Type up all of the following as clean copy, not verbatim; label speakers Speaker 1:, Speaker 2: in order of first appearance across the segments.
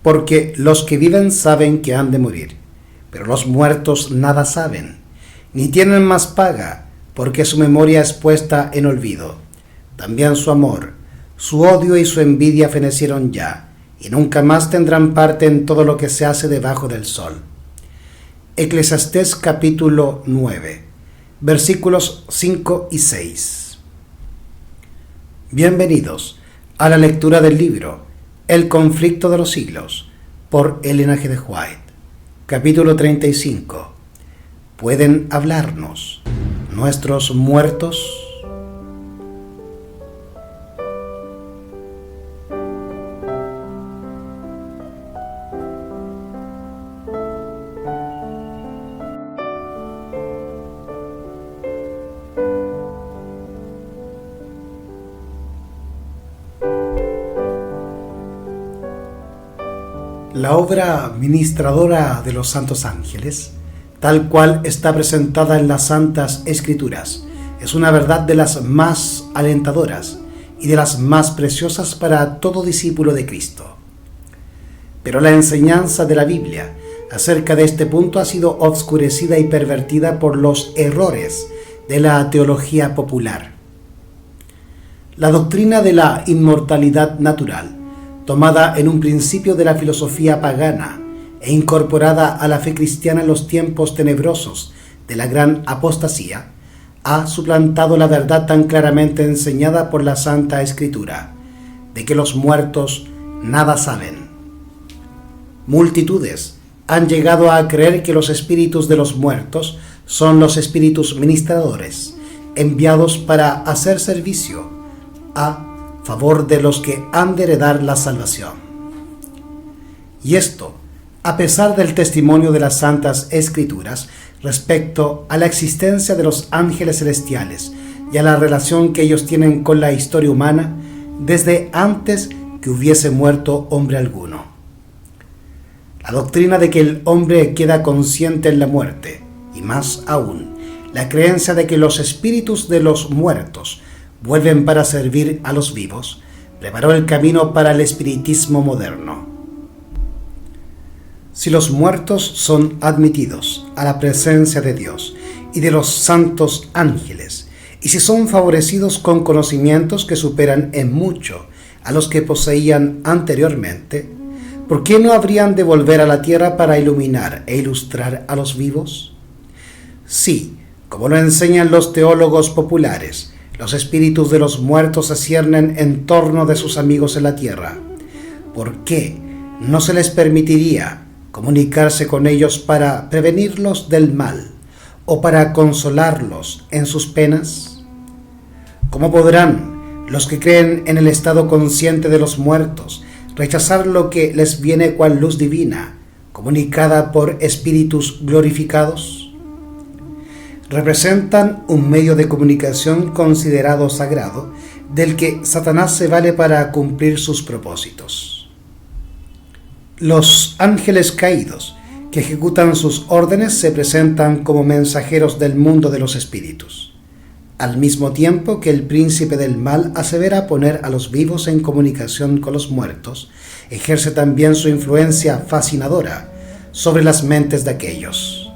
Speaker 1: porque los que viven saben que han de morir, pero los muertos nada saben, ni tienen más paga, porque su memoria es puesta en olvido. También su amor, su odio y su envidia fenecieron ya, y nunca más tendrán parte en todo lo que se hace debajo del sol. Eclesiastés capítulo 9, versículos 5 y 6. Bienvenidos a la lectura del libro El conflicto de los siglos, por Ellen G. White. Capítulo 35. ¿Pueden hablarnos nuestros muertos? La obra ministradora de los santos ángeles, tal cual está presentada en las Santas Escrituras, es una verdad de las más alentadoras y de las más preciosas para todo discípulo de Cristo. Pero la enseñanza de la Biblia acerca de este punto ha sido obscurecida y pervertida por los errores de la teología popular. La doctrina de la inmortalidad natural, tomada en un principio de la filosofía pagana e incorporada a la fe cristiana en los tiempos tenebrosos de la gran apostasía, ha suplantado la verdad tan claramente enseñada por la Santa Escritura, de que los muertos nada saben. Multitudes han llegado a creer que los espíritus de los muertos son los espíritus ministradores, enviados para hacer servicio a favor de los que han de heredar la salvación. Y esto, a pesar del testimonio de las Santas Escrituras respecto a la existencia de los ángeles celestiales y a la relación que ellos tienen con la historia humana desde antes que hubiese muerto hombre alguno. La doctrina de que el hombre queda consciente en la muerte, y más aún, la creencia de que los espíritus de los muertos vuelven para servir a los vivos, preparó el camino para el espiritismo moderno. Si los muertos son admitidos a la presencia de Dios y de los santos ángeles, y si son favorecidos con conocimientos que superan en mucho a los que poseían anteriormente, ¿por qué no habrían de volver a la tierra para iluminar e ilustrar a los vivos? Sí, como lo enseñan los teólogos populares, los espíritus de los muertos se ciernen en torno de sus amigos en la tierra. ¿Por qué no se les permitiría comunicarse con ellos para prevenirlos del mal o para consolarlos en sus penas? ¿Cómo podrán los que creen en el estado consciente de los muertos rechazar lo que les viene cual luz divina, comunicada por espíritus glorificados? Representan un medio de comunicación considerado sagrado, del que Satanás se vale para cumplir sus propósitos. Los ángeles caídos, que ejecutan sus órdenes, se presentan como mensajeros del mundo de los espíritus, al mismo tiempo que el príncipe del mal asevera poner a los vivos en comunicación con los muertos, ejerce también su influencia fascinadora sobre las mentes de aquellos.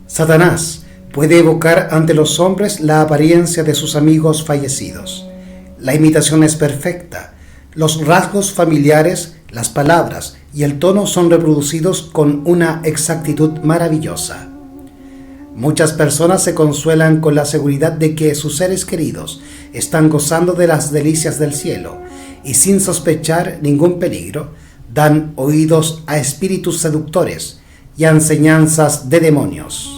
Speaker 1: Satanás puede evocar ante los hombres la apariencia de sus amigos fallecidos. La imitación es perfecta. Los rasgos familiares, las palabras y el tono son reproducidos con una exactitud maravillosa. Muchas personas se consuelan con la seguridad de que sus seres queridos están gozando de las delicias del cielo y sin sospechar ningún peligro, dan oídos a espíritus seductores y a enseñanzas de demonios.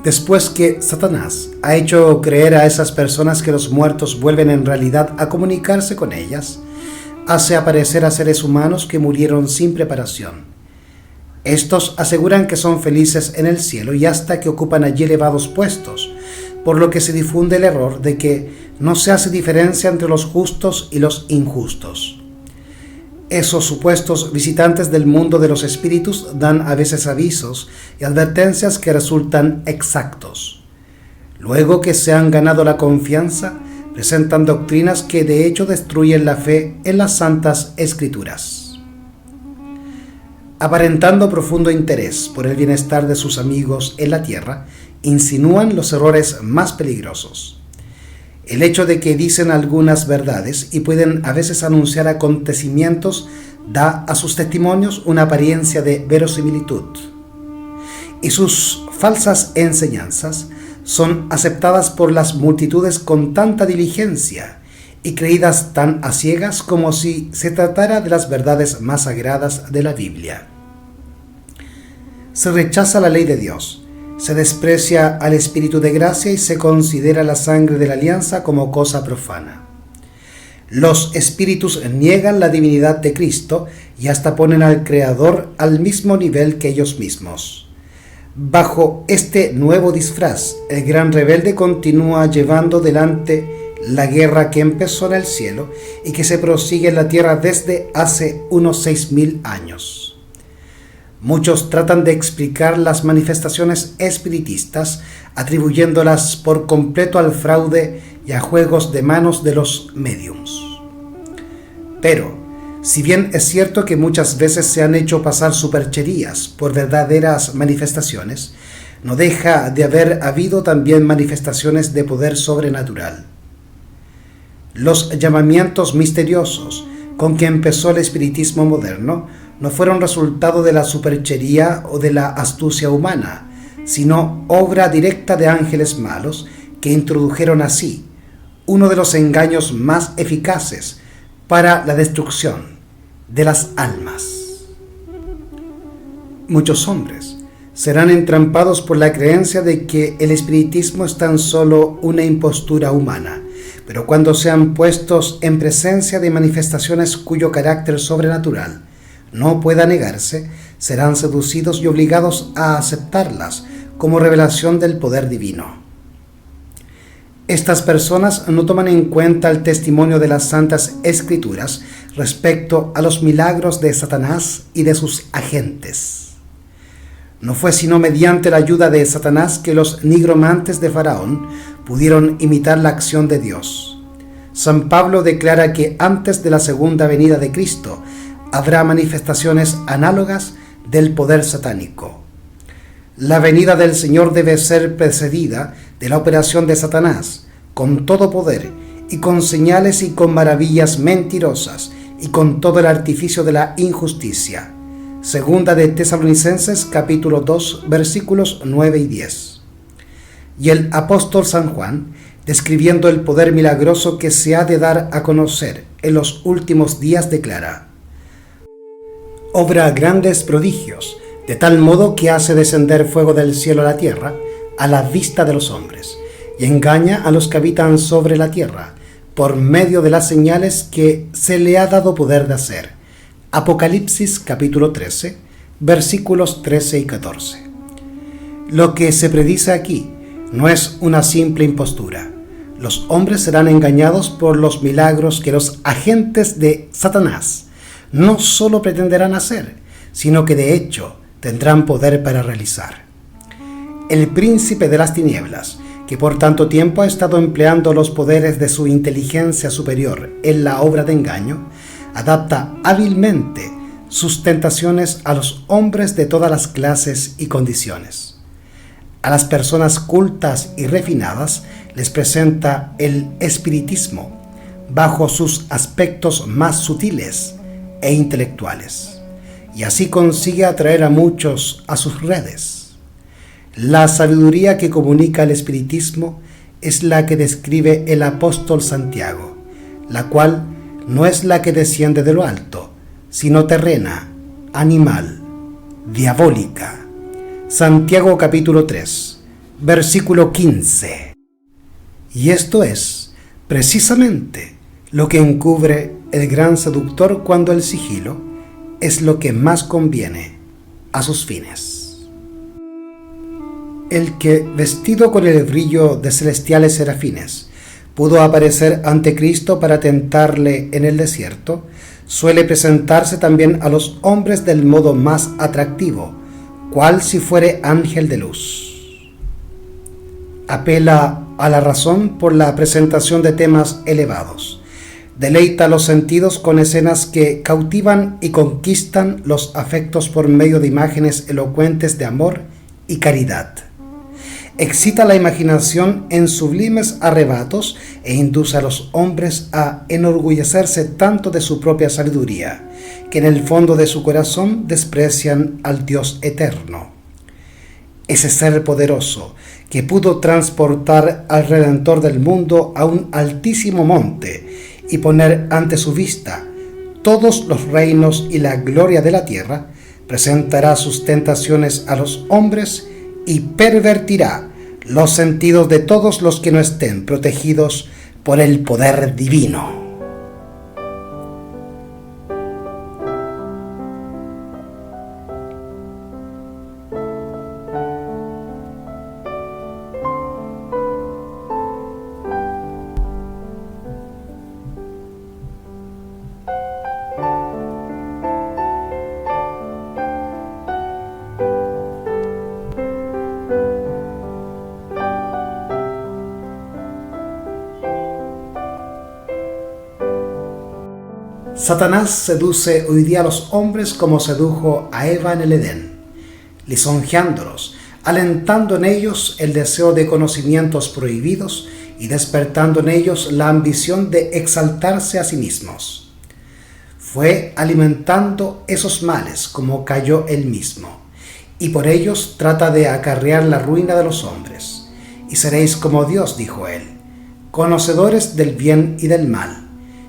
Speaker 1: Después que Satanás ha hecho creer a esas personas que los muertos vuelven en realidad a comunicarse con ellas, hace aparecer a seres humanos que murieron sin preparación. Estos aseguran que son felices en el cielo y hasta que ocupan allí elevados puestos, por lo que se difunde el error de que no se hace diferencia entre los justos y los injustos. Esos supuestos visitantes del mundo de los espíritus dan a veces avisos y advertencias que resultan exactos. Luego que se han ganado la confianza, presentan doctrinas que de hecho destruyen la fe en las Santas Escrituras. Aparentando profundo interés por el bienestar de sus amigos en la tierra, insinúan los errores más peligrosos. El hecho de que dicen algunas verdades y pueden a veces anunciar acontecimientos da a sus testimonios una apariencia de verosimilitud. Y sus falsas enseñanzas son aceptadas por las multitudes con tanta diligencia y creídas tan a ciegas como si se tratara de las verdades más sagradas de la Biblia. Se rechaza la ley de Dios, se desprecia al Espíritu de gracia y se considera la sangre de la alianza como cosa profana. Los espíritus niegan la divinidad de Cristo y hasta ponen al Creador al mismo nivel que ellos mismos. Bajo este nuevo disfraz, el gran rebelde continúa llevando delante la guerra que empezó en el cielo y que se prosigue en la tierra desde hace unos 6.000 años. Muchos tratan de explicar las manifestaciones espiritistas, atribuyéndolas por completo al fraude y a juegos de manos de los médiums. Pero, si bien es cierto que muchas veces se han hecho pasar supercherías por verdaderas manifestaciones, no deja de haber habido también manifestaciones de poder sobrenatural. Los llamamientos misteriosos con que empezó el espiritismo moderno no fueron resultado de la superchería o de la astucia humana, sino obra directa de ángeles malos que introdujeron así uno de los engaños más eficaces para la destrucción de las almas. Muchos hombres serán entrampados por la creencia de que el espiritismo es tan solo una impostura humana, pero cuando sean puestos en presencia de manifestaciones cuyo carácter sobrenatural no pueda negarse, serán seducidos y obligados a aceptarlas como revelación del poder divino. Estas personas no toman en cuenta el testimonio de las Santas Escrituras respecto a los milagros de Satanás y de sus agentes. No fue sino mediante la ayuda de Satanás que los nigromantes de Faraón pudieron imitar la acción de Dios. San Pablo declara que antes de la segunda venida de Cristo habrá manifestaciones análogas del poder satánico. La venida del Señor debe ser precedida de la operación de Satanás, con todo poder, y con señales y con maravillas mentirosas, y con todo el artificio de la injusticia. Segunda de Tesalonicenses, capítulo 2, versículos 9 y 10. Y el apóstol San Juan, describiendo el poder milagroso que se ha de dar a conocer en los últimos días, declara: obra grandes prodigios, de tal modo que hace descender fuego del cielo a la tierra, a la vista de los hombres, y engaña a los que habitan sobre la tierra, por medio de las señales que se le ha dado poder de hacer. Apocalipsis capítulo 13, versículos 13 y 14. Lo que se predice aquí no es una simple impostura. Los hombres serán engañados por los milagros que los agentes de Satanás no solo pretenderán hacer, sino que de hecho tendrán poder para realizar. El príncipe de las tinieblas, que por tanto tiempo ha estado empleando los poderes de su inteligencia superior en la obra de engaño, adapta hábilmente sus tentaciones a los hombres de todas las clases y condiciones. A las personas cultas y refinadas les presenta el espiritismo bajo sus aspectos más sutiles e intelectuales, y así consigue atraer a muchos a sus redes. La sabiduría que comunica el espiritismo es la que describe el apóstol Santiago, la cual no es la que desciende de lo alto, sino terrena, animal, diabólica. Santiago capítulo 3, versículo 15. Y esto es precisamente lo que encubre el gran seductor cuando el sigilo es lo que más conviene a sus fines. El que, vestido con el brillo de celestiales serafines, pudo aparecer ante Cristo para tentarle en el desierto, suele presentarse también a los hombres del modo más atractivo, cual si fuere ángel de luz. Apela a la razón por la presentación de temas elevados. Deleita los sentidos con escenas que cautivan y conquistan los afectos por medio de imágenes elocuentes de amor y caridad. Excita la imaginación en sublimes arrebatos e induce a los hombres a enorgullecerse tanto de su propia sabiduría, que en el fondo de su corazón desprecian al Dios eterno. Ese ser poderoso que pudo transportar al Redentor del mundo a un altísimo monte y poner ante su vista todos los reinos y la gloria de la tierra, presentará sus tentaciones a los hombres y pervertirá los sentidos de todos los que no estén protegidos por el poder divino. Satanás seduce hoy día a los hombres como sedujo a Eva en el Edén, lisonjeándolos, alentando en ellos el deseo de conocimientos prohibidos y despertando en ellos la ambición de exaltarse a sí mismos. Fue alimentando esos males como cayó él mismo, y por ellos trata de acarrear la ruina de los hombres. Y seréis como Dios, dijo él, conocedores del bien y del mal.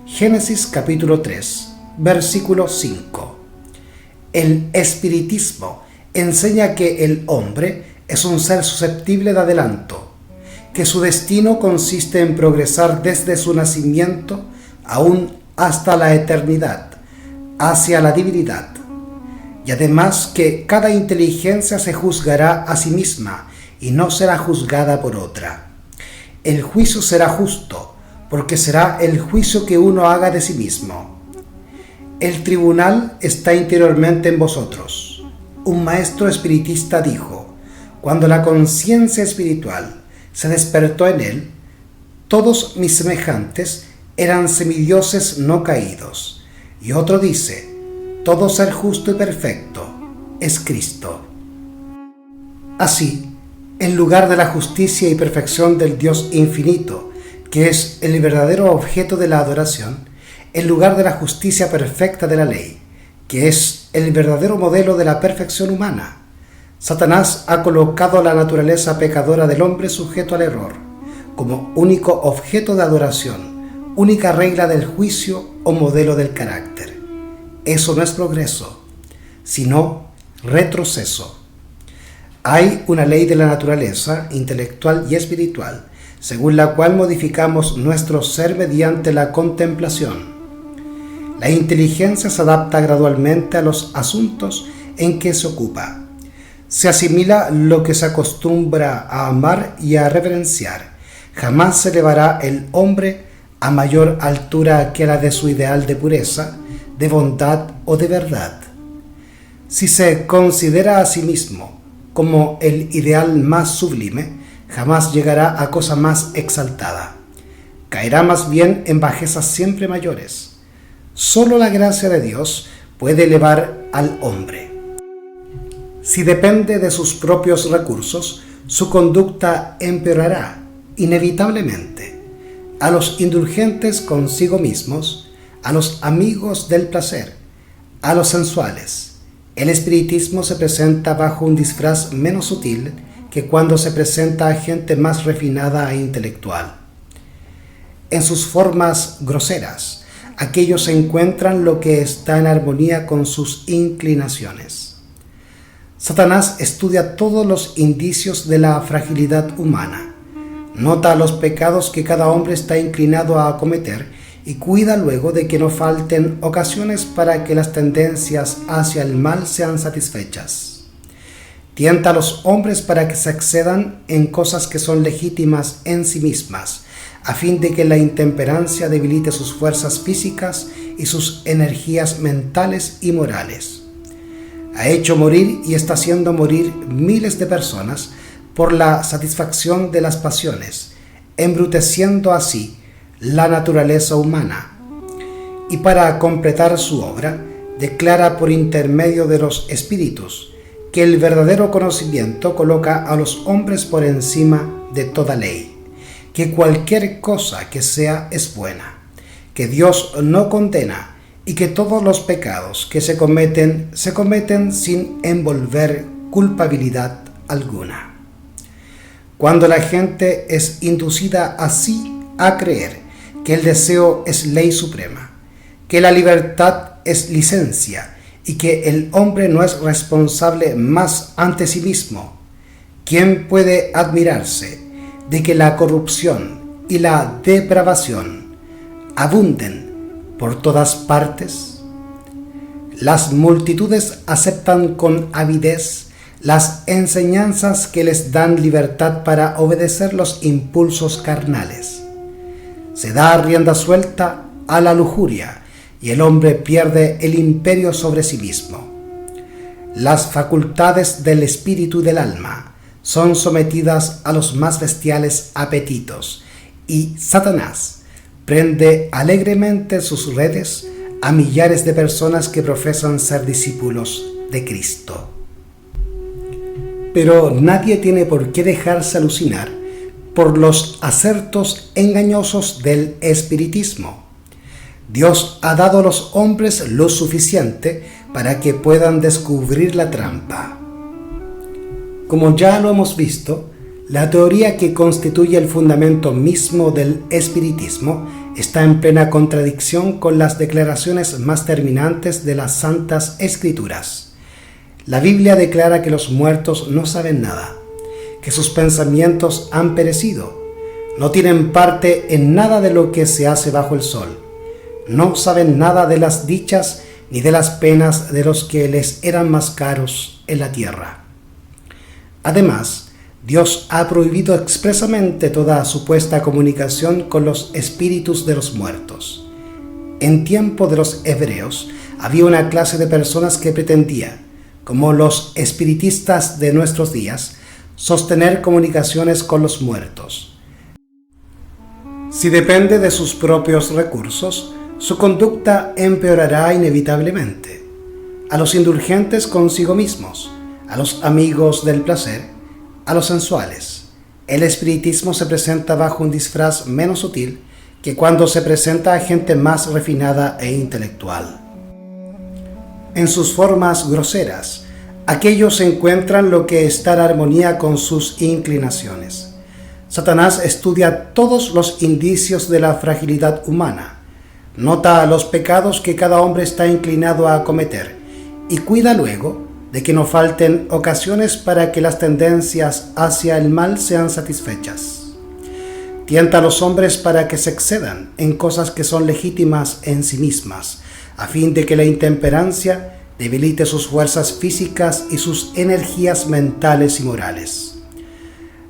Speaker 1: Génesis capítulo 3, versículo 5. El espiritismo enseña que el hombre es un ser susceptible de adelanto, que su destino consiste en progresar desde su nacimiento aún hasta la eternidad, hacia la divinidad, y además que cada inteligencia se juzgará a sí misma y no será juzgada por otra. El juicio será justo, porque será el juicio que uno haga de sí mismo. El tribunal está interiormente en vosotros. Un maestro espiritista dijo, cuando la conciencia espiritual se despertó en él, todos mis semejantes eran semidioses no caídos. Y otro dice, todo ser justo y perfecto es Cristo. Así, en lugar de la justicia y perfección del Dios infinito, que es el verdadero objeto de la adoración, en lugar de la justicia perfecta de la ley, que es el verdadero modelo de la perfección humana, Satanás ha colocado la naturaleza pecadora del hombre sujeto al error, como único objeto de adoración, única regla del juicio o modelo del carácter. Eso no es progreso, sino retroceso. Hay una ley de la naturaleza, intelectual y espiritual, según la cual modificamos nuestro ser mediante la contemplación. La inteligencia se adapta gradualmente a los asuntos en que se ocupa. Se asimila lo que se acostumbra a amar y a reverenciar. Jamás se elevará el hombre a mayor altura que la de su ideal de pureza, de bondad o de verdad. Si se considera a sí mismo como el ideal más sublime, jamás llegará a cosa más exaltada. Caerá más bien en bajezas siempre mayores. Solo la gracia de Dios puede elevar al hombre. Si depende de sus propios recursos, su conducta empeorará inevitablemente. A los indulgentes consigo mismos, a los amigos del placer, a los sensuales, el espiritismo se presenta bajo un disfraz menos sutil que cuando se presenta a gente más refinada e intelectual. En sus formas groseras, aquellos encuentran lo que está en armonía con sus inclinaciones. Satanás estudia todos los indicios de la fragilidad humana, nota los pecados que cada hombre está inclinado a cometer y cuida luego de que no falten ocasiones para que las tendencias hacia el mal sean satisfechas. Tienta a los hombres para que se excedan en cosas que son legítimas en sí mismas, a fin de que la intemperancia debilite sus fuerzas físicas y sus energías mentales y morales. Ha hecho morir y está haciendo morir miles de personas por la satisfacción de las pasiones, embruteciendo así la naturaleza humana. Y para completar su obra, declara por intermedio de los espíritus que el verdadero conocimiento coloca a los hombres por encima de toda ley, que cualquier cosa que sea es buena, que Dios no condena y que todos los pecados que se cometen sin envolver culpabilidad alguna. Cuando la gente es inducida así a creer que el deseo es ley suprema, que la libertad es licencia y que el hombre no es responsable más ante sí mismo, ¿quién puede admirarse de que la corrupción y la depravación abunden por todas partes? Las multitudes aceptan con avidez las enseñanzas que les dan libertad para obedecer los impulsos carnales. Se da rienda suelta a la lujuria y el hombre pierde el imperio sobre sí mismo. Las facultades del espíritu y del alma son sometidas a los más bestiales apetitos y Satanás prende alegremente sus redes a millares de personas que profesan ser discípulos de Cristo. Pero nadie tiene por qué dejarse alucinar por los acertos engañosos del espiritismo. Dios ha dado a los hombres lo suficiente para que puedan descubrir la trampa. Como ya lo hemos visto, la teoría que constituye el fundamento mismo del espiritismo está en plena contradicción con las declaraciones más terminantes de las Santas Escrituras. La Biblia declara que los muertos no saben nada, que sus pensamientos han perecido, no tienen parte en nada de lo que se hace bajo el sol, no saben nada de las dichas ni de las penas de los que les eran más caros en la tierra. Además, Dios ha prohibido expresamente toda supuesta comunicación con los espíritus de los muertos. En tiempo de los hebreos había una clase de personas que pretendía, como los espiritistas de nuestros días, sostener comunicaciones con los muertos. Si depende de sus propios recursos, su conducta empeorará inevitablemente. A los indulgentes consigo mismos, a los amigos del placer, a los sensuales, el espiritismo se presenta bajo un disfraz menos sutil que cuando se presenta a gente más refinada e intelectual. En sus formas groseras, aquellos encuentran lo que está en armonía con sus inclinaciones. Satanás estudia todos los indicios de la fragilidad humana, nota los pecados que cada hombre está inclinado a cometer y cuida luego de que no falten ocasiones para que las tendencias hacia el mal sean satisfechas. Tienta a los hombres para que se excedan en cosas que son legítimas en sí mismas, a fin de que la intemperancia debilite sus fuerzas físicas y sus energías mentales y morales.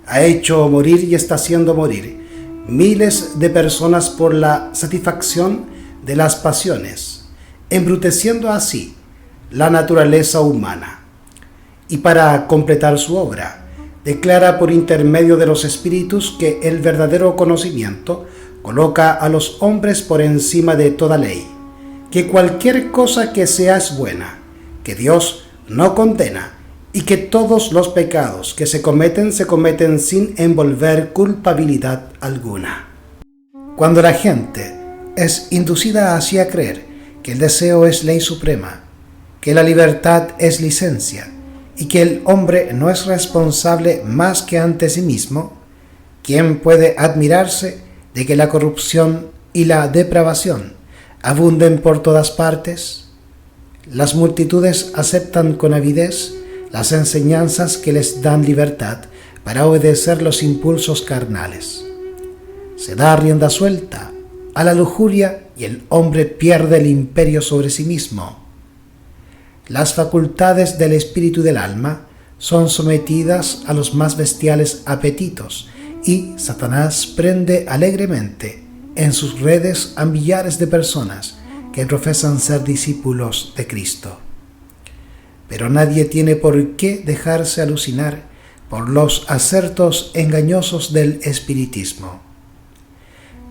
Speaker 1: Ha hecho morir y está haciendo morir miles de personas por la satisfacción de las pasiones, embruteciendo así la naturaleza humana. Y para completar su obra, declara por intermedio de los espíritus que el verdadero conocimiento coloca a los hombres por encima de toda ley, que cualquier cosa que sea es buena, que Dios no condena y que todos los pecados que se cometen sin envolver culpabilidad alguna. Cuando la gente es inducida así a creer que el deseo es ley suprema, que la libertad es licencia y que el hombre no es responsable más que ante sí mismo, ¿quién puede admirarse de que la corrupción y la depravación abunden por todas partes? Las multitudes aceptan con avidez las enseñanzas que les dan libertad para obedecer los impulsos carnales. Se da rienda suelta a la lujuria y el hombre pierde el imperio sobre sí mismo. Las facultades del espíritu y del alma son sometidas a los más bestiales apetitos y Satanás prende alegremente en sus redes a millares de personas que profesan ser discípulos de Cristo. Pero nadie tiene por qué dejarse alucinar por los acertos engañosos del espiritismo.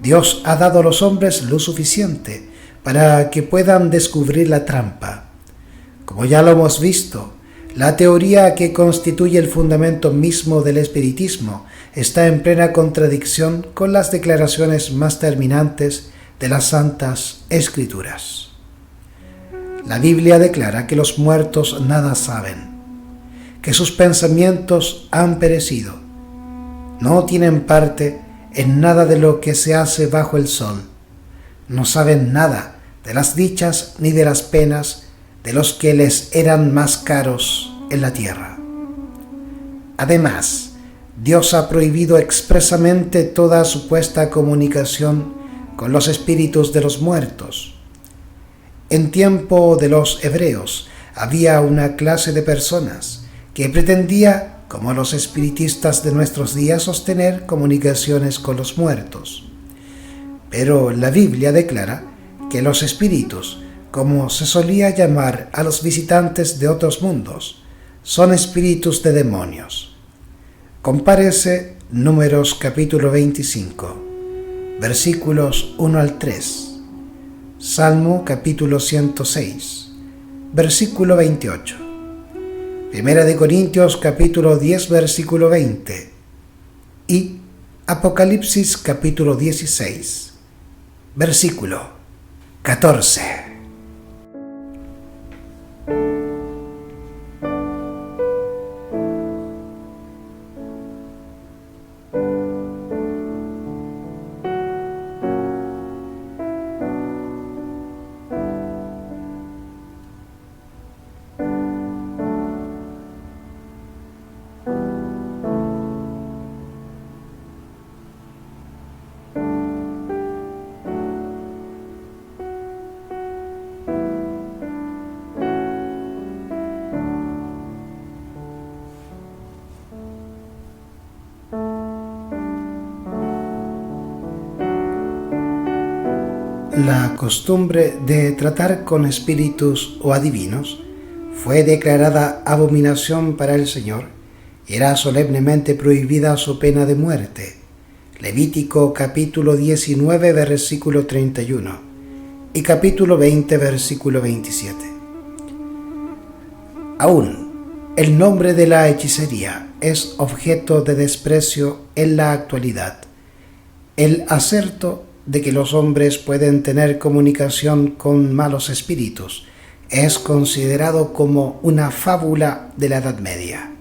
Speaker 1: Dios ha dado a los hombres lo suficiente para que puedan descubrir la trampa. Como ya lo hemos visto, la teoría que constituye el fundamento mismo del espiritismo está en plena contradicción con las declaraciones más terminantes de las Santas Escrituras. La Biblia declara que los muertos nada saben, que sus pensamientos han perecido, no tienen parte en nada de lo que se hace bajo el sol, no saben nada de las dichas ni de las penas de los que les eran más caros en la tierra. Además, Dios ha prohibido expresamente toda supuesta comunicación con los espíritus de los muertos. En tiempo de los hebreos había una clase de personas que pretendía, como los espiritistas de nuestros días, sostener comunicaciones con los muertos. Pero la Biblia declara que los espíritus, como se solía llamar a los visitantes de otros mundos, son espíritus de demonios. Compárese Números capítulo 25, versículos 1 al 3, Salmo capítulo 106, versículo 28, Primera de Corintios capítulo 10, versículo 20 y Apocalipsis capítulo 16, versículo 14. La costumbre de tratar con espíritus o adivinos fue declarada abominación para el Señor y era solemnemente prohibida su pena de muerte. Levítico capítulo 19, versículo 31 y capítulo 20, versículo 27. Aún, el nombre de la hechicería es objeto de desprecio en la actualidad. El aserto de que los hombres pueden tener comunicación con malos espíritus es considerado como una fábula de la Edad Media.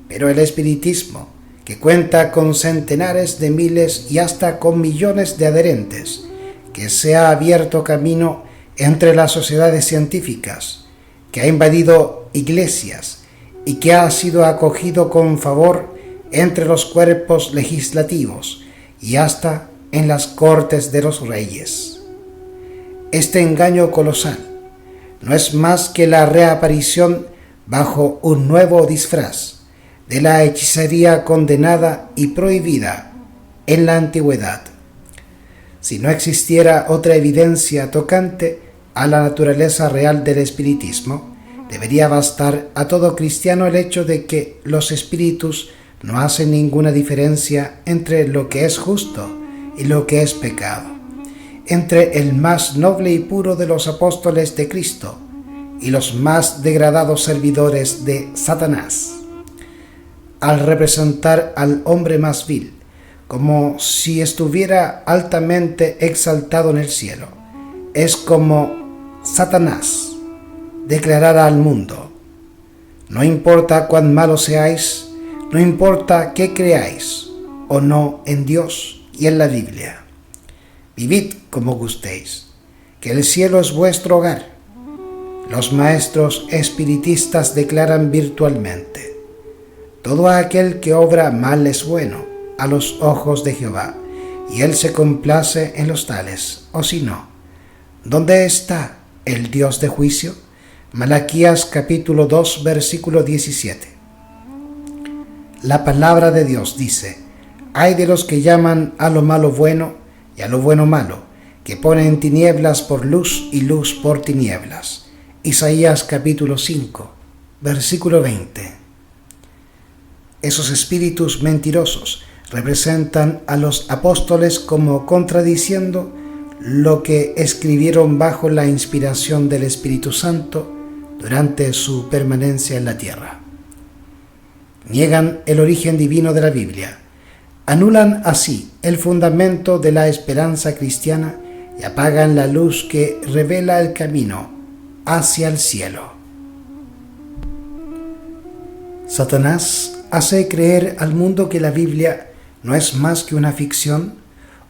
Speaker 1: Pero el espiritismo, que cuenta con centenares de miles y hasta con millones de adherentes, que se ha abierto camino entre las sociedades científicas, que ha invadido iglesias y que ha sido acogido con favor entre los cuerpos legislativos y hasta en las cortes de los reyes. Este engaño colosal no es más que la reaparición bajo un nuevo disfraz de la hechicería condenada y prohibida en la antigüedad. Si no existiera otra evidencia tocante a la naturaleza real del espiritismo, debería bastar a todo cristiano el hecho de que los espíritus no hacen ninguna diferencia entre lo que es justo y lo que es pecado, entre el más noble y puro de los apóstoles de Cristo y los más degradados servidores de Satanás. Al representar al hombre más vil, como si estuviera altamente exaltado en el cielo, es como Satanás declarara al mundo: no importa cuán malos seáis, no importa qué creáis o no en Dios y en la Biblia, vivid como gustéis, que el cielo es vuestro hogar. Los maestros espiritistas declaran virtualmente: todo aquel que obra mal es bueno a los ojos de Jehová, y él se complace en los tales, o si no, ¿dónde está el Dios de juicio? Malaquías capítulo 2, versículo 17. La palabra de Dios dice: hay de los que llaman a lo malo bueno y a lo bueno malo, que ponen tinieblas por luz y luz por tinieblas. Isaías capítulo 5, versículo 20. Esos espíritus mentirosos representan a los apóstoles como contradiciendo lo que escribieron bajo la inspiración del Espíritu Santo durante su permanencia en la tierra. Niegan el origen divino de la Biblia, anulan así el fundamento de la esperanza cristiana y apagan la luz que revela el camino hacia el cielo. Satanás hace creer al mundo que la Biblia no es más que una ficción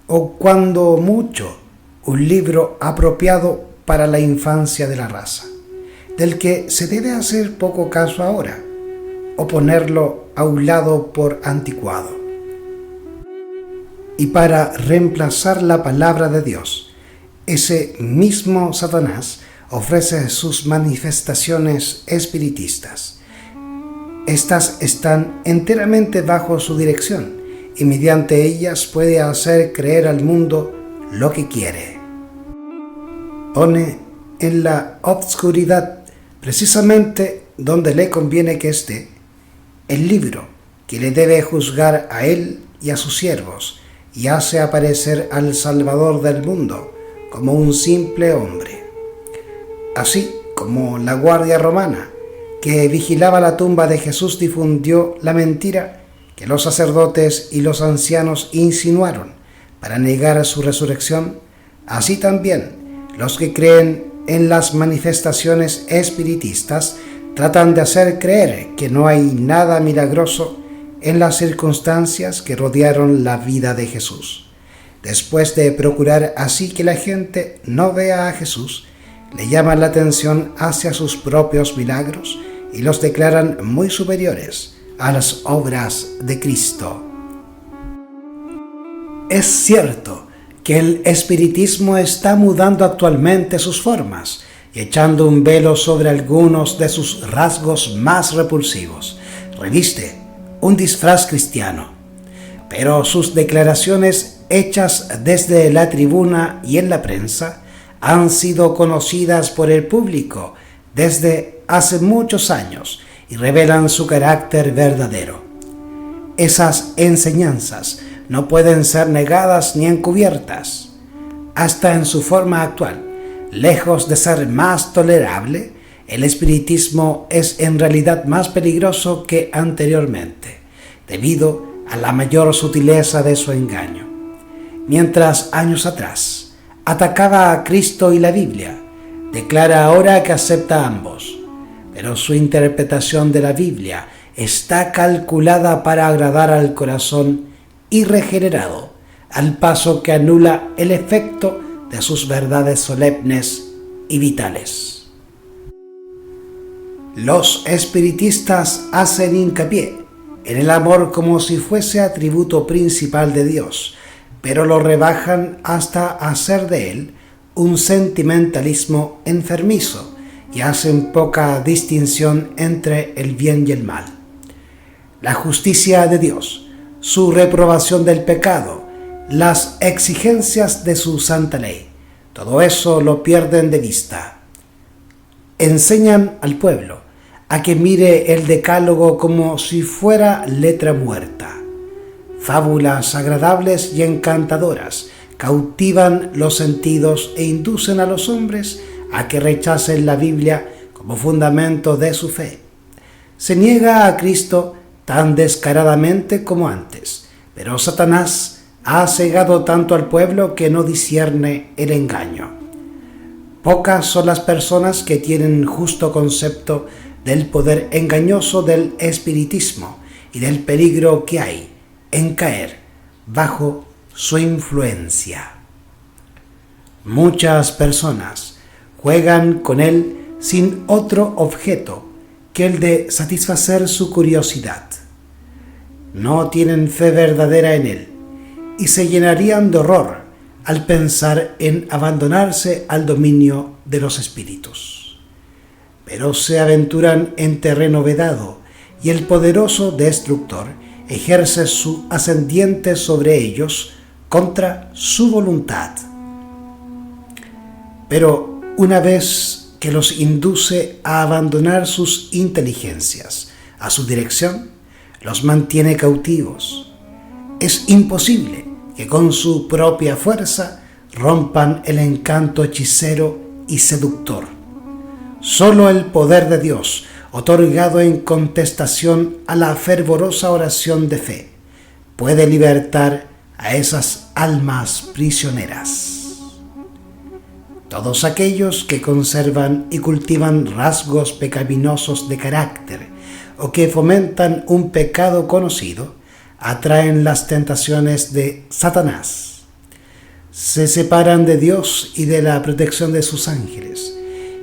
Speaker 1: o, cuando mucho, un libro apropiado para la infancia de la raza, del que se debe hacer poco caso ahora o ponerlo a un lado por anticuado. Y para reemplazar la palabra de Dios, ese mismo Satanás ofrece sus manifestaciones espiritistas. Estas están enteramente bajo su dirección y mediante ellas puede hacer creer al mundo lo que quiere. Pone en la obscuridad, precisamente donde le conviene que esté, el libro que le debe juzgar a él y a sus siervos, y hace aparecer al Salvador del mundo como un simple hombre. Así como la guardia romana que vigilaba la tumba de Jesús difundió la mentira que los sacerdotes y los ancianos insinuaron para negar su resurrección, así también los que creen en las manifestaciones espiritistas tratan de hacer creer que no hay nada milagroso en las circunstancias que rodearon la vida de Jesús. Después de procurar así que la gente no vea a Jesús, le llaman la atención hacia sus propios milagros y los declaran muy superiores a las obras de Cristo. Es cierto que el espiritismo está mudando actualmente sus formas y echando un velo sobre algunos de sus rasgos más repulsivos. Reviste un disfraz cristiano, pero sus declaraciones hechas desde la tribuna y en la prensa han sido conocidas por el público desde hace muchos años y revelan su carácter verdadero. Esas enseñanzas no pueden ser negadas ni encubiertas. Hasta en su forma actual, lejos de ser más tolerable, el espiritismo es en realidad más peligroso que anteriormente, debido a la mayor sutileza de su engaño. Mientras años atrás atacaba a Cristo y la Biblia, declara ahora que acepta a ambos, pero su interpretación de la Biblia está calculada para agradar al corazón irregenerado, al paso que anula el efecto de sus verdades solemnes y vitales. Los espiritistas hacen hincapié en el amor como si fuese atributo principal de Dios, pero lo rebajan hasta hacer de él un sentimentalismo enfermizo y hacen poca distinción entre el bien y el mal. La justicia de Dios, su reprobación del pecado, las exigencias de su santa ley, todo eso lo pierden de vista. Enseñan al pueblo a que mire el decálogo como si fuera letra muerta. Fábulas agradables y encantadoras cautivan los sentidos e inducen a los hombres a que rechacen la Biblia como fundamento de su fe. Se niega a Cristo tan descaradamente como antes, pero Satanás ha cegado tanto al pueblo que no discierne el engaño. Pocas son las personas que tienen justo concepto del poder engañoso del espiritismo y del peligro que hay en caer bajo su influencia. Muchas personas juegan con él sin otro objeto que el de satisfacer su curiosidad. No tienen fe verdadera en él y se llenarían de horror al pensar en abandonarse al dominio de los espíritus. Pero se aventuran en terreno vedado y el poderoso destructor ejerce su ascendiente sobre ellos contra su voluntad. Pero una vez que los induce a abandonar sus inteligencias a su dirección, los mantiene cautivos. Es imposible que con su propia fuerza rompan el encanto hechicero y seductor. Solo el poder de Dios, otorgado en contestación a la fervorosa oración de fe, puede libertar a esas almas prisioneras. Todos aquellos que conservan y cultivan rasgos pecaminosos de carácter o que fomentan un pecado conocido atraen las tentaciones de Satanás. Se separan de Dios y de la protección de sus ángeles,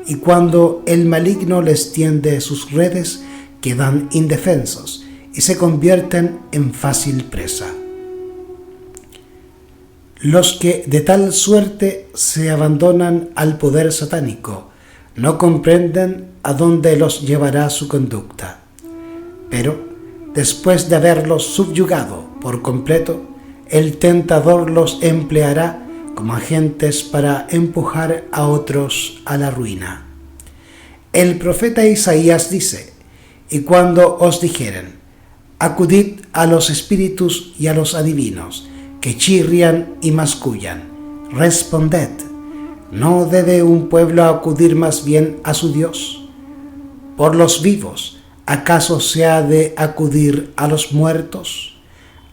Speaker 1: y cuando el maligno les tiende sus redes, quedan indefensos y se convierten en fácil presa. Los que de tal suerte se abandonan al poder satánico no comprenden a dónde los llevará su conducta. Pero, después de haberlos subyugado por completo, el tentador los empleará como agentes para empujar a otros a la ruina. El profeta Isaías dice: «Y cuando os dijeren, acudid a los espíritus y a los adivinos, que chirrian y mascullan, responded, ¿no debe un pueblo acudir más bien a su Dios? Por los vivos, ¿acaso se ha de acudir a los muertos?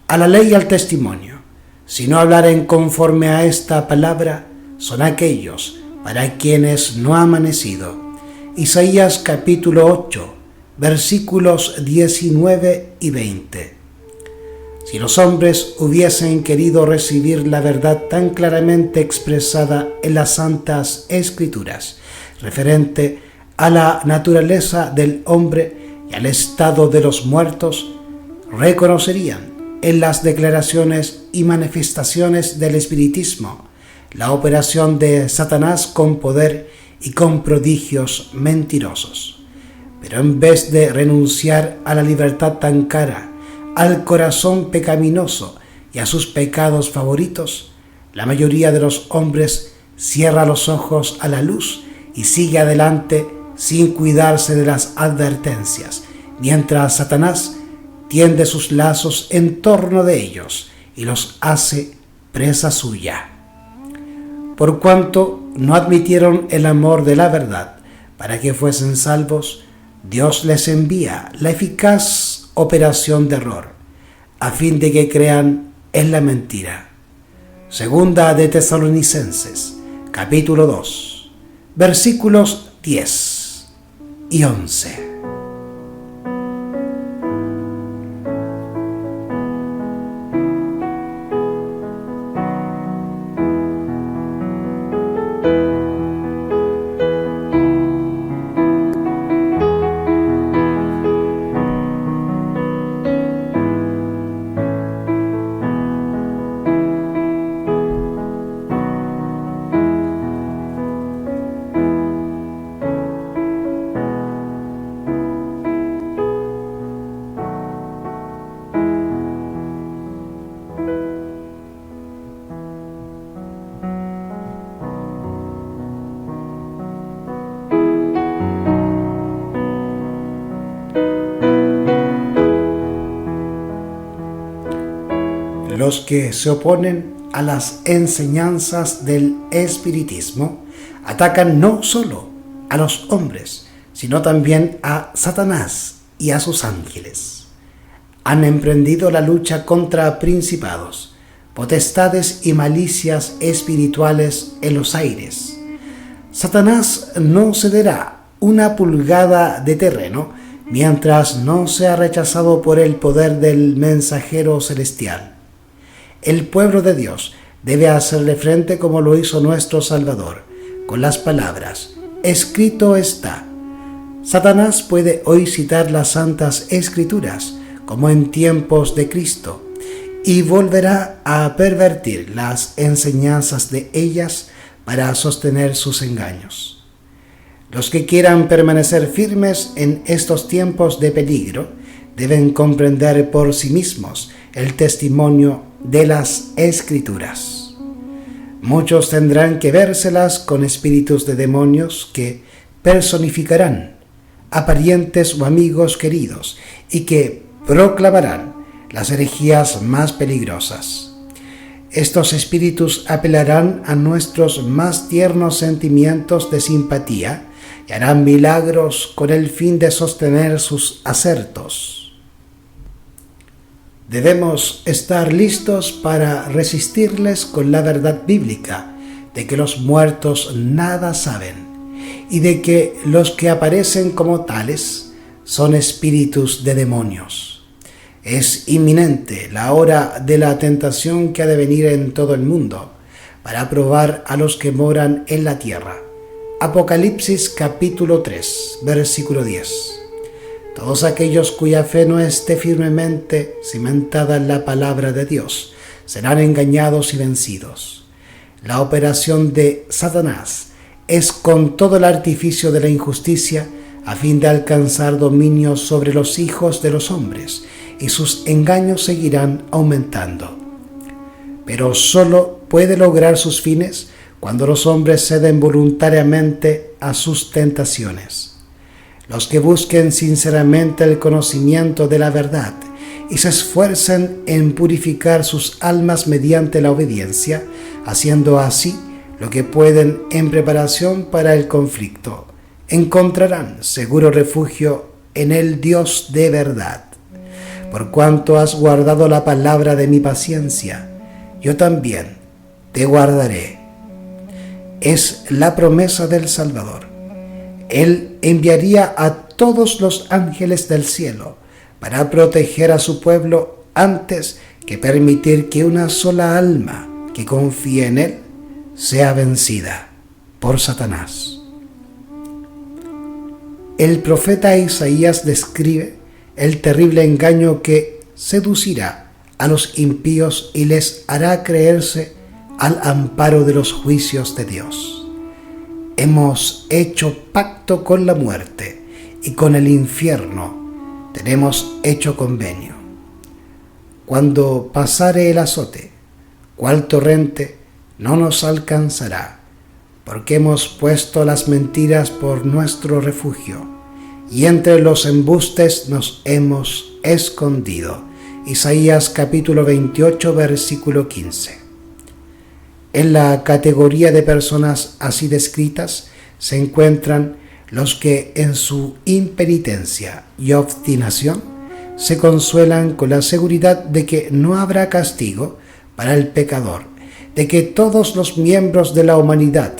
Speaker 1: A la ley y al testimonio, si no hablaren conforme a esta palabra, son aquellos para quienes no ha amanecido». Isaías capítulo 8, versículos 19 y 20. Si los hombres hubiesen querido recibir la verdad tan claramente expresada en las Santas Escrituras, referente a la naturaleza del hombre y al estado de los muertos, reconocerían en las declaraciones y manifestaciones del espiritismo la operación de Satanás con poder y con prodigios mentirosos. Pero en vez de renunciar a la libertad tan cara, al corazón pecaminoso y a sus pecados favoritos, la mayoría de los hombres cierra los ojos a la luz y sigue adelante sin cuidarse de las advertencias, mientras Satanás tiende sus lazos en torno de ellos y los hace presa suya. Por cuanto no admitieron el amor de la verdad para que fuesen salvos, Dios les envía la eficaz operación de error, a fin de que crean en la mentira. Segunda de Tesalonicenses, capítulo 2, versículos 10 y 11. Los que se oponen a las enseñanzas del espiritismo atacan no solo a los hombres, sino también a Satanás y a sus ángeles. Han emprendido la lucha contra principados, potestades y malicias espirituales en los aires. Satanás no cederá una pulgada de terreno mientras no sea rechazado por el poder del mensajero celestial. El pueblo de Dios debe hacerle frente como lo hizo nuestro Salvador, con las palabras: escrito está. Satanás puede hoy citar las Santas Escrituras, como en tiempos de Cristo, y volverá a pervertir las enseñanzas de ellas para sostener sus engaños. Los que quieran permanecer firmes en estos tiempos de peligro deben comprender por sí mismos el testimonio de las Escrituras. Muchos tendrán que vérselas con espíritus de demonios que personificarán a parientes o amigos queridos y que proclamarán las herejías más peligrosas. Estos espíritus apelarán a nuestros más tiernos sentimientos de simpatía y harán milagros con el fin de sostener sus asertos. Debemos estar listos para resistirles con la verdad bíblica de que los muertos nada saben y de que los que aparecen como tales son espíritus de demonios. Es inminente la hora de la tentación que ha de venir en todo el mundo para probar a los que moran en la tierra. Apocalipsis capítulo 3, versículo 10. Todos aquellos cuya fe no esté firmemente cimentada en la palabra de Dios serán engañados y vencidos. La operación de Satanás es con todo el artificio de la injusticia a fin de alcanzar dominio sobre los hijos de los hombres, y sus engaños seguirán aumentando. Pero solo puede lograr sus fines cuando los hombres ceden voluntariamente a sus tentaciones. Los que busquen sinceramente el conocimiento de la verdad y se esfuercen en purificar sus almas mediante la obediencia, haciendo así lo que pueden en preparación para el conflicto, encontrarán seguro refugio en el Dios de verdad. Por cuanto has guardado la palabra de mi paciencia, yo también te guardaré. Es la promesa del Salvador. Él enviaría a todos los ángeles del cielo para proteger a su pueblo antes que permitir que una sola alma que confíe en él sea vencida por Satanás. El profeta Isaías describe el terrible engaño que seducirá a los impíos y les hará creerse al amparo de los juicios de Dios. Hemos hecho pacto con la muerte y con el infierno tenemos hecho convenio. Cuando pasare el azote, cual torrente no nos alcanzará, porque hemos puesto las mentiras por nuestro refugio, y entre los embustes nos hemos escondido. Isaías capítulo 28, versículo 15. En la categoría de personas así descritas se encuentran los que en su impenitencia y obstinación se consuelan con la seguridad de que no habrá castigo para el pecador, de que todos los miembros de la humanidad,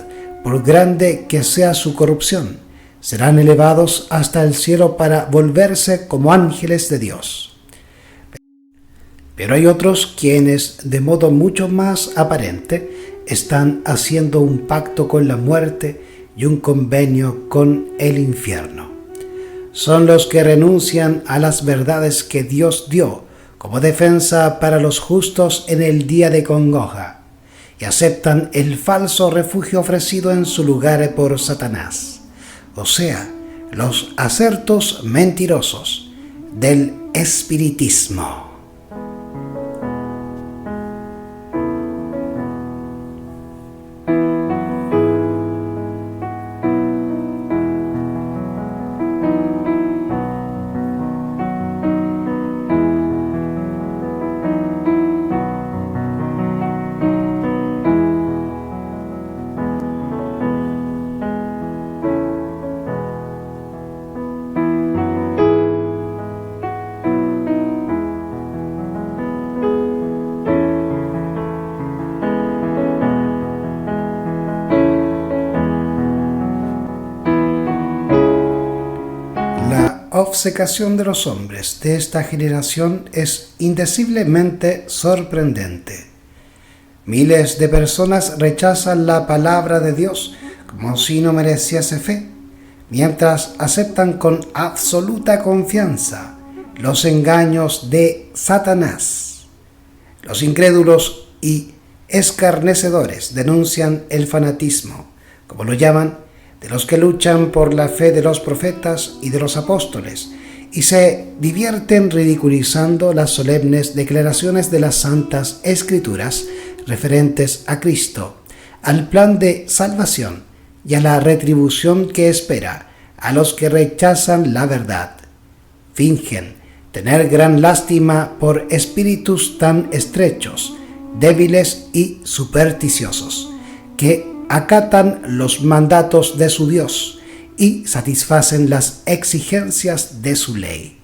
Speaker 1: por grande que sea su corrupción, serán elevados hasta el cielo para volverse como ángeles de Dios. Pero hay otros quienes, de modo mucho más aparente, están haciendo un pacto con la muerte y un convenio con el infierno. Son los que renuncian a las verdades que Dios dio como defensa para los justos en el día de congoja y aceptan el falso refugio ofrecido en su lugar por Satanás, o sea, los asertos mentirosos del espiritismo. La obcecación de los hombres de esta generación es indeciblemente sorprendente. Miles de personas rechazan la palabra de Dios como si no mereciese fe, mientras aceptan con absoluta confianza los engaños de Satanás. Los incrédulos y escarnecedores denuncian el fanatismo, como lo llaman, de los que luchan por la fe de los profetas y de los apóstoles, y se divierten ridiculizando las solemnes declaraciones de las santas escrituras referentes a Cristo, al plan de salvación y a la retribución que espera a los que rechazan la verdad. Fingen tener gran lástima por espíritus tan estrechos, débiles y supersticiosos, que acatan los mandatos de su Dios y satisfacen las exigencias de su ley.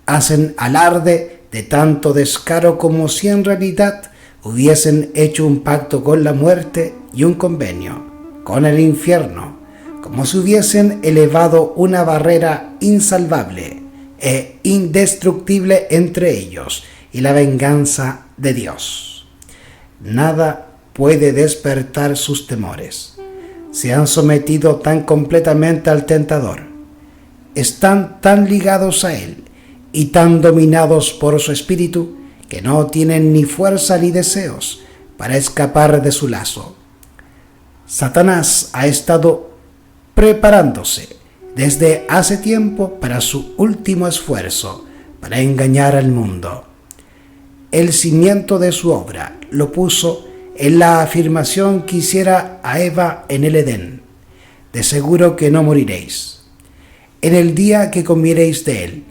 Speaker 1: Hacen alarde de tanto descaro como si en realidad hubiesen hecho un pacto con la muerte y un convenio con el infierno, como si hubiesen elevado una barrera insalvable e indestructible entre ellos y la venganza de Dios. Nada puede despertar sus temores. Se han sometido tan completamente al tentador, están tan ligados a él y tan dominados por su espíritu que no tienen ni fuerza ni deseos para escapar de su lazo. Satanás ha estado preparándose desde hace tiempo para su último esfuerzo, para engañar al mundo. El cimiento de su obra lo puso en la afirmación que hiciera a Eva en el Edén: de seguro que no moriréis. En el día que comiereis de él,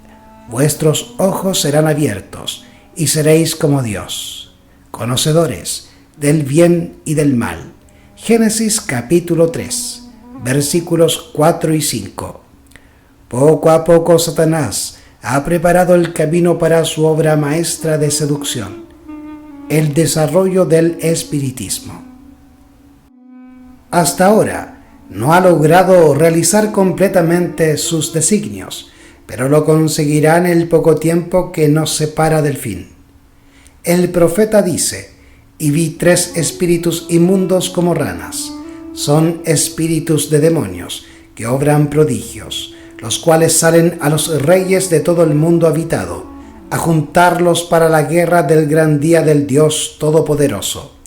Speaker 1: vuestros ojos serán abiertos y seréis como Dios, conocedores del bien y del mal. Génesis capítulo 3, versículos 4 y 5. Poco a poco Satanás ha preparado el camino para su obra maestra de seducción, el desarrollo del espiritismo. Hasta ahora no ha logrado realizar completamente sus designios, pero lo conseguirá en el poco tiempo que nos separa del fin. El profeta dice: y vi 3 espíritus inmundos como ranas. Son espíritus de demonios que obran prodigios, los cuales salen a los reyes de todo el mundo habitado, a juntarlos para la guerra del gran día del Dios Todopoderoso.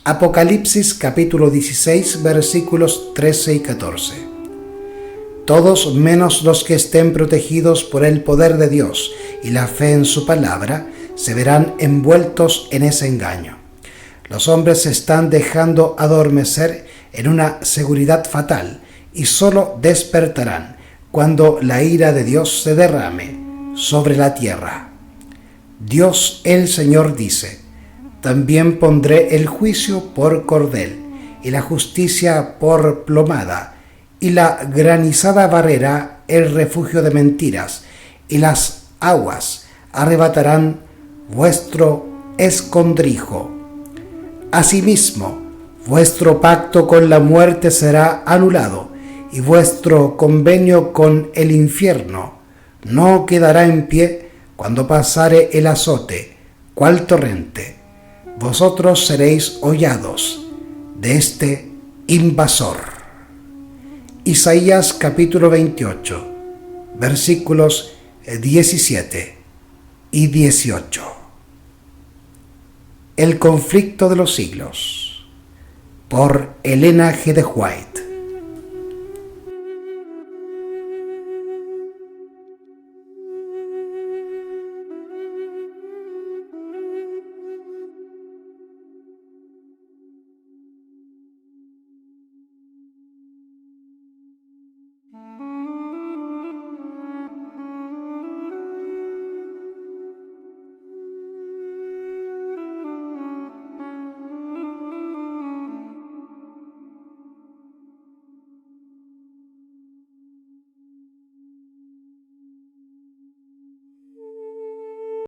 Speaker 1: Apocalipsis capítulo 16 versículos 13 y 14. Todos menos los que estén protegidos por el poder de Dios y la fe en su palabra se verán envueltos en ese engaño. Los hombres se están dejando adormecer en una seguridad fatal y solo despertarán cuando la ira de Dios se derrame sobre la tierra. Dios el Señor dice: también pondré el juicio por cordel y la justicia por plomada, y la granizada barrera el refugio de mentiras, y las aguas arrebatarán vuestro escondrijo. Asimismo, vuestro pacto con la muerte será anulado, y vuestro convenio con el infierno no quedará en pie cuando pasare el azote, cual torrente. Vosotros seréis hollados de este invasor. Isaías capítulo 28, versículos 17 y 18. El conflicto de los siglos, por Elena G. de White.